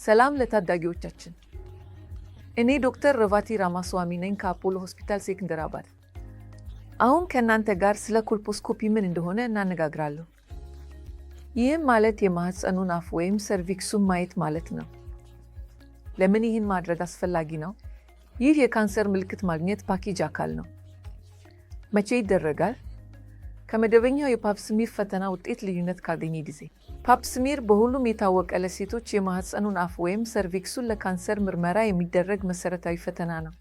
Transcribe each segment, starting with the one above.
ሰላም ለታዳጊዎቻችን። እኔ ዶክተር ረቫቲ ራማስዋሚ ነኝ ከአፖሎ ሆስፒታል ሴኮንደራባድ። አሁን ከእናንተ ጋር ስለ ኮልፖስኮፒ ምን እንደሆነ እናነጋግራለሁ። ይህም ማለት የማህፀኑን አፍ ወይም ሰርቪክሱን ማየት ማለት ነው። ለምን ይህን ማድረግ አስፈላጊ ነው? ይህ የካንሰር ምልክት ማግኘት ፓኬጅ አካል ነው። መቼ ይደረጋል? ከመደበኛው የፓፕ ስሚር ፈተና ውጤት ልዩነት ካገኘ ጊዜ። ፓፕ ስሚር በሁሉም የታወቀ ለሴቶች የማህፀኑን አፍ ወይም ሰርቪክሱን ለካንሰር ምርመራ የሚደረግ መሰረታዊ ፈተና ነው።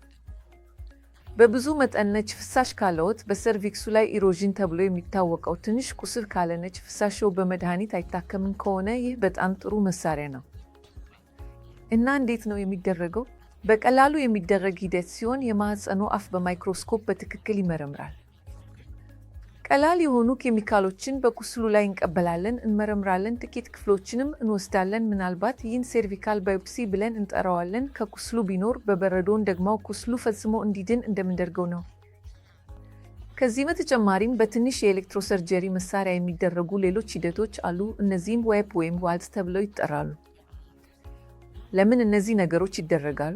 በብዙ መጠን ነጭ ፍሳሽ ካለዎት በሰርቪክሱ ላይ ኢሮዥን ተብሎ የሚታወቀው ትንሽ ቁስል ካለ ነጭ ፍሳሽው በመድኃኒት አይታከምም ከሆነ ይህ በጣም ጥሩ መሳሪያ ነው። እና እንዴት ነው የሚደረገው? በቀላሉ የሚደረግ ሂደት ሲሆን የማህፀኑ አፍ በማይክሮስኮፕ በትክክል ይመረምራል። ቀላል የሆኑ ኬሚካሎችን በቁስሉ ላይ እንቀበላለን፣ እንመረምራለን፣ ጥቂት ክፍሎችንም እንወስዳለን። ምናልባት ይህን ሰርቪካል ባዮፕሲ ብለን እንጠራዋለን። ከቁስሉ ቢኖር በበረዶን ደግማው ቁስሉ ፈጽሞ እንዲድን እንደምንደርገው ነው። ከዚህ በተጨማሪም በትንሽ የኤሌክትሮሰርጀሪ መሳሪያ የሚደረጉ ሌሎች ሂደቶች አሉ። እነዚህም ዋይፕ ወይም ዋልዝ ተብለው ይጠራሉ። ለምን እነዚህ ነገሮች ይደረጋሉ?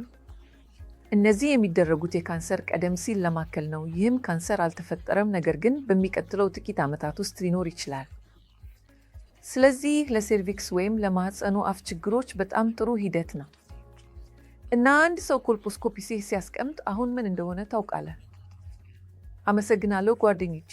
እነዚህ የሚደረጉት የካንሰር ቀደም ሲል ለማከል ነው። ይህም ካንሰር አልተፈጠረም፣ ነገር ግን በሚቀጥለው ጥቂት ዓመታት ውስጥ ሊኖር ይችላል። ስለዚህ ለሰርቪክስ ወይም ለማህፀኑ አፍ ችግሮች በጣም ጥሩ ሂደት ነው። እና አንድ ሰው ኮልፖስኮፒ ሲያስቀምጥ አሁን ምን እንደሆነ ታውቃለህ? አመሰግናለሁ ጓደኞች።